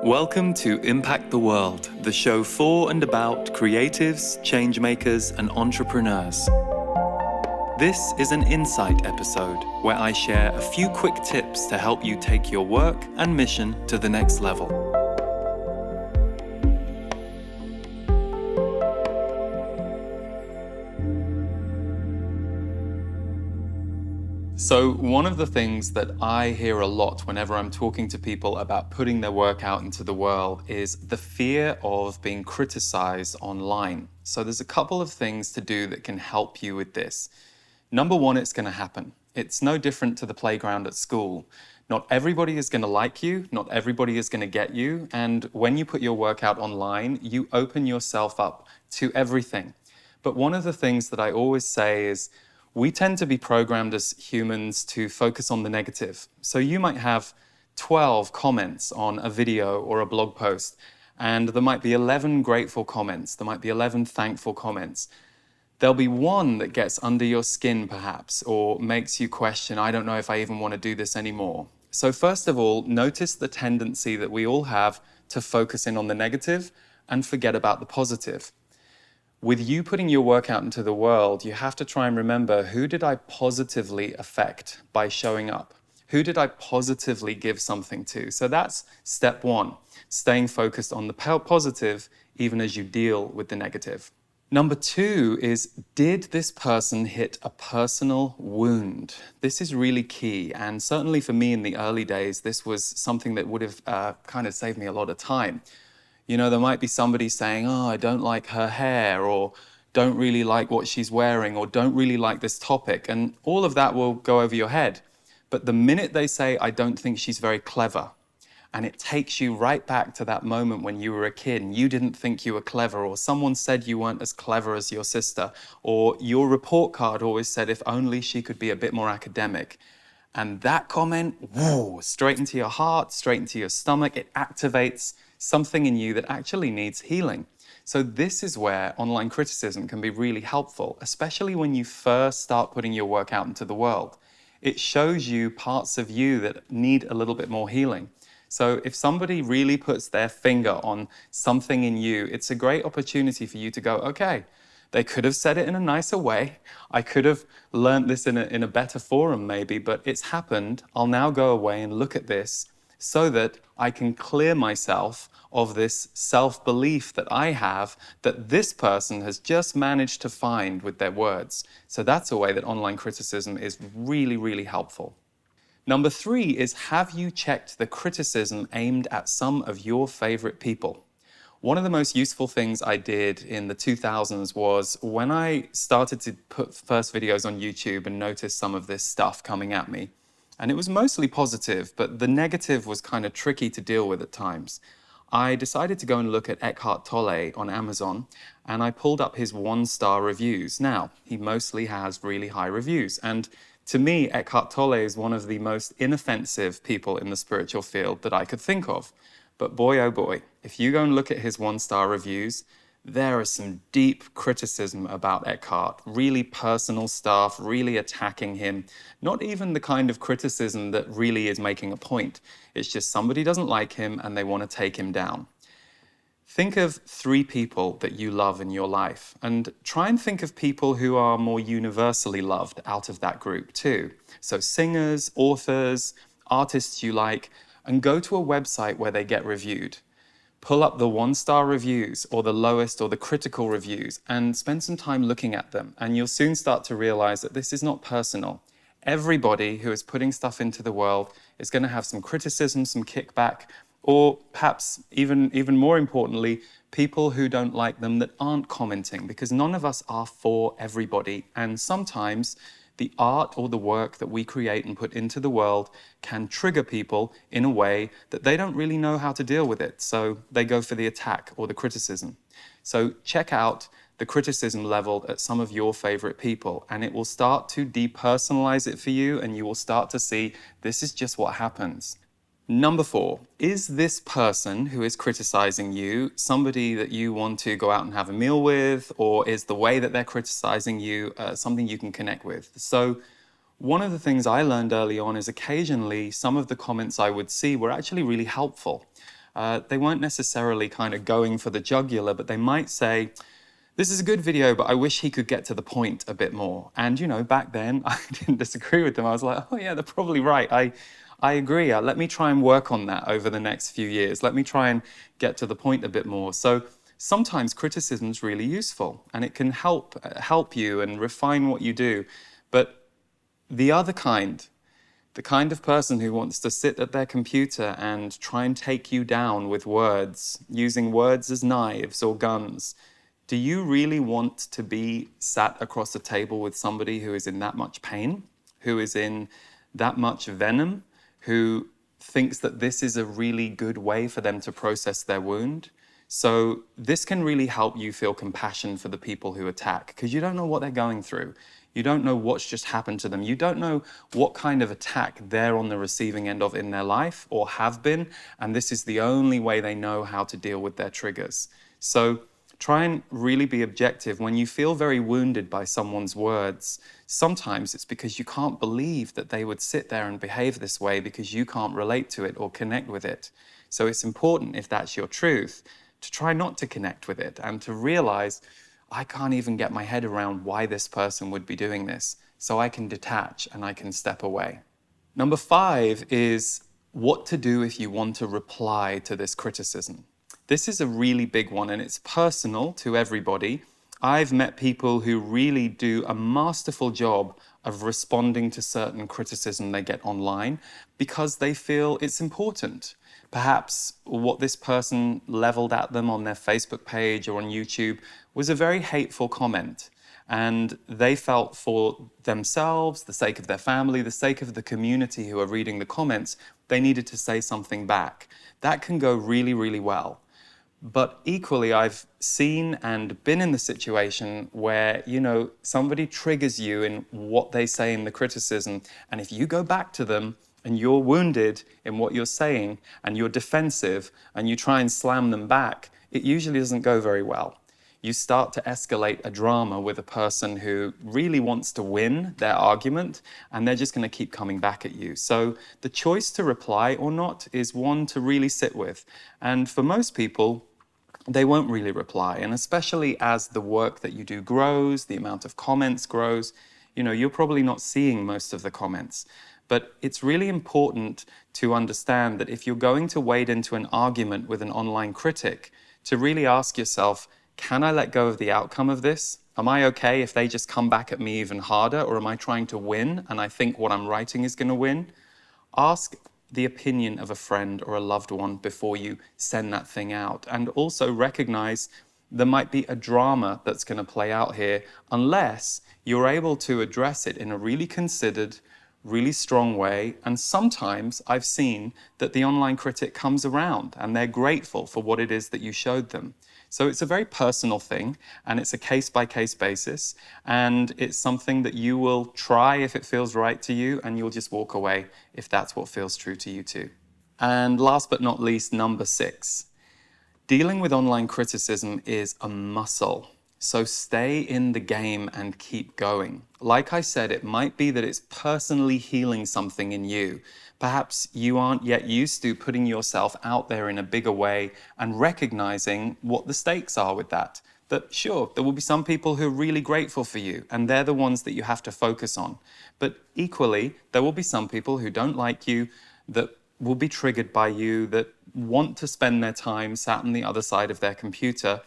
Welcome to Impact the World, the show for and about creatives, changemakers, and entrepreneurs. This is an insight episode where I share a few quick tips to help you take your work and mission to the next level. So one of the things that I hear a lot whenever I'm talking to people about putting their work out into the world is the fear of being criticized online. So there's a couple of things to do that can help you with this. Number one, it's going to happen. It's no different to the playground at school. Not everybody is going to like you, not everybody is going to get you, and when you put your work out online, you open yourself up to everything. But one of the things that I always say is, we tend to be programmed as humans to focus on the negative. So you might have 12 comments on a video or a blog post, and there might be 11 grateful comments, there might be 11 thankful comments. There'll be one that gets under your skin perhaps, or makes you question, I don't know if I even want to do this anymore. So first of all, notice the tendency that we all have to focus in on the negative and forget about the positive. With you putting your work out into the world, you have to try and remember, who did I positively affect by showing up? Who did I positively give something to? So that's step one, staying focused on the positive even as you deal with the negative. Number two is, did this person hit a personal wound? This is really key, and certainly for me in the early days, this was something that would have kind of saved me a lot of time. You know, there might be somebody saying, oh, I don't like her hair, or don't really like what she's wearing, or don't really like this topic. And all of that will go over your head. But the minute they say, I don't think she's very clever, and it takes you right back to that moment when you were a kid and you didn't think you were clever, or someone said you weren't as clever as your sister, or your report card always said, if only she could be a bit more academic. And that comment, whoa, straight into your heart, straight into your stomach, it activates something in you that actually needs healing. So this is where online criticism can be really helpful, especially when you first start putting your work out into the world. It shows you parts of you that need a little bit more healing. So if somebody really puts their finger on something in you, it's a great opportunity for you to go, okay, they could have said it in a nicer way. I could have learned this in a better forum maybe, but it's happened. I'll now go away and look at this so that I can clear myself of this self-belief that I have that this person has just managed to find with their words. So that's a way that online criticism is really, really helpful. Number three is, have you checked the criticism aimed at some of your favorite people? One of the most useful things I did in the 2000s was when I started to put first videos on YouTube and noticed some of this stuff coming at me. And it was mostly positive, but the negative was kind of tricky to deal with at times. I decided to go and look at Eckhart Tolle on Amazon, and I pulled up his 1-star reviews. Now, he mostly has really high reviews, and to me, Eckhart Tolle is one of the most inoffensive people in the spiritual field that I could think of. But boy, oh boy, if you go and look at his 1-star reviews, there is some deep criticism about Eckhart, really personal stuff, really attacking him. Not even the kind of criticism that really is making a point. It's just somebody doesn't like him and they want to take him down. Think of 3 people that you love in your life, and try and think of people who are more universally loved out of that group too. So singers, authors, artists you like, and go to a website where they get reviewed. Pull up the 1-star reviews or the lowest or the critical reviews and spend some time looking at them, and you'll soon start to realize that this is not personal. Everybody who is putting stuff into the world is going to have some criticism, some kickback, or perhaps even more importantly, people who don't like them that aren't commenting, because none of us are for everybody. And sometimes the art or the work that we create and put into the world can trigger people in a way that they don't really know how to deal with it. So they go for the attack or the criticism. So check out the criticism leveled at some of your favorite people, and it will start to depersonalize it for you, and you will start to see this is just what happens. Number 4, is this person who is criticizing you somebody that you want to go out and have a meal with, or is the way that they're criticizing you something you can connect with? So one of the things I learned early on is occasionally some of the comments I would see were actually really helpful. They weren't necessarily kind of going for the jugular, but they might say, this is a good video, but I wish he could get to the point a bit more. And, back then I didn't disagree with them. I was like, oh yeah, they're probably right. I agree. Let me try and work on that over the next few years. Let me try and get to the point a bit more. So sometimes criticism is really useful and it can help you and refine what you do. But the other kind, the kind of person who wants to sit at their computer and try and take you down with words, using words as knives or guns, do you really want to be sat across a table with somebody who is in that much pain, who is in that much venom, who thinks that this is a really good way for them to process their wound? So this can really help you feel compassion for the people who attack, because you don't know what they're going through. You don't know what's just happened to them. You don't know what kind of attack they're on the receiving end of in their life or have been, and this is the only way they know how to deal with their triggers. So try and really be objective. When you feel very wounded by someone's words, sometimes it's because you can't believe that they would sit there and behave this way because you can't relate to it or connect with it. So it's important, if that's your truth, to try not to connect with it and to realize, I can't even get my head around why this person would be doing this. So I can detach and I can step away. Number 5 is what to do if you want to reply to this criticism. This is a really big one and it's personal to everybody. I've met people who really do a masterful job of responding to certain criticism they get online because they feel it's important. Perhaps what this person leveled at them on their Facebook page or on YouTube was a very hateful comment. And they felt for themselves, the sake of their family, the sake of the community who are reading the comments, they needed to say something back. That can go really, really well. But equally, I've seen and been in the situation where, somebody triggers you in what they say in the criticism. And if you go back to them and you're wounded in what you're saying and you're defensive and you try and slam them back, it usually doesn't go very well. You start to escalate a drama with a person who really wants to win their argument and they're just going to keep coming back at you. So the choice to reply or not is one to really sit with. And for most people, they won't really reply. And especially as the work that you do grows, the amount of comments grows, you're probably not seeing most of the comments. But it's really important to understand that if you're going to wade into an argument with an online critic, to really ask yourself, can I let go of the outcome of this? Am I okay if they just come back at me even harder, or am I trying to win and I think what I'm writing is going to win? Ask the opinion of a friend or a loved one before you send that thing out. And also recognize there might be a drama that's going to play out here unless you're able to address it in a really considered, really strong way. And sometimes I've seen that the online critic comes around and they're grateful for what it is that you showed them. So it's a very personal thing and it's a case-by-case basis, and it's something that you will try if it feels right to you, and you'll just walk away if that's what feels true to you too. And last but not least, number 6. Dealing with online criticism is a muscle. So stay in the game and keep going. Like I said, it might be that it's personally healing something in you. Perhaps you aren't yet used to putting yourself out there in a bigger way and recognizing what the stakes are with that. That sure, there will be some people who are really grateful for you, and they're the ones that you have to focus on. But equally, there will be some people who don't like you, that will be triggered by you, that want to spend their time sat on the other side of their computer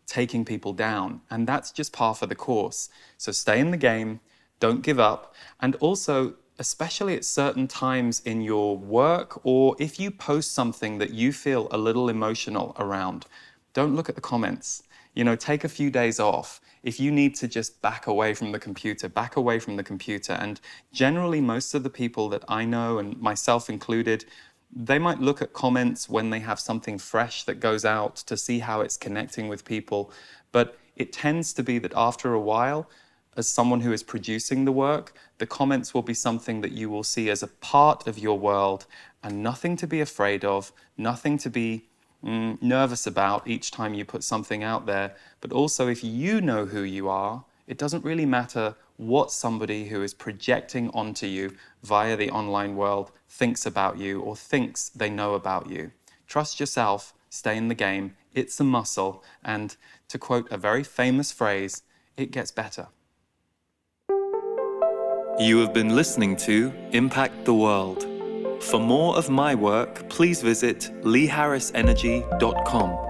taking people down. And that's just par for the course. So stay in the game, don't give up. And also, especially at certain times in your work, or if you post something that you feel a little emotional around, don't look at the comments. Take a few days off. If you need to just back away from the computer, back away from the computer. And generally, most of the people that I know, and myself included, they might look at comments when they have something fresh that goes out to see how it's connecting with people. But it tends to be that after a while, as someone who is producing the work, the comments will be something that you will see as a part of your world and nothing to be afraid of, nothing to be nervous about each time you put something out there. But also, if you know who you are, it doesn't really matter what somebody who is projecting onto you via the online world thinks about you or thinks they know about you. Trust yourself, stay in the game, it's a muscle, and to quote a very famous phrase, it gets better. You have been listening to Impact the World. For more of my work, please visit leeharrisenergy.com.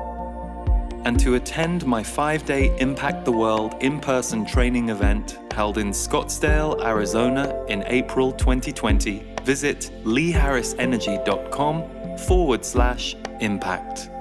And to attend my 5-day Impact the World in-person training event held in Scottsdale, Arizona in April 2020, visit leeharrisenergy.com/impact.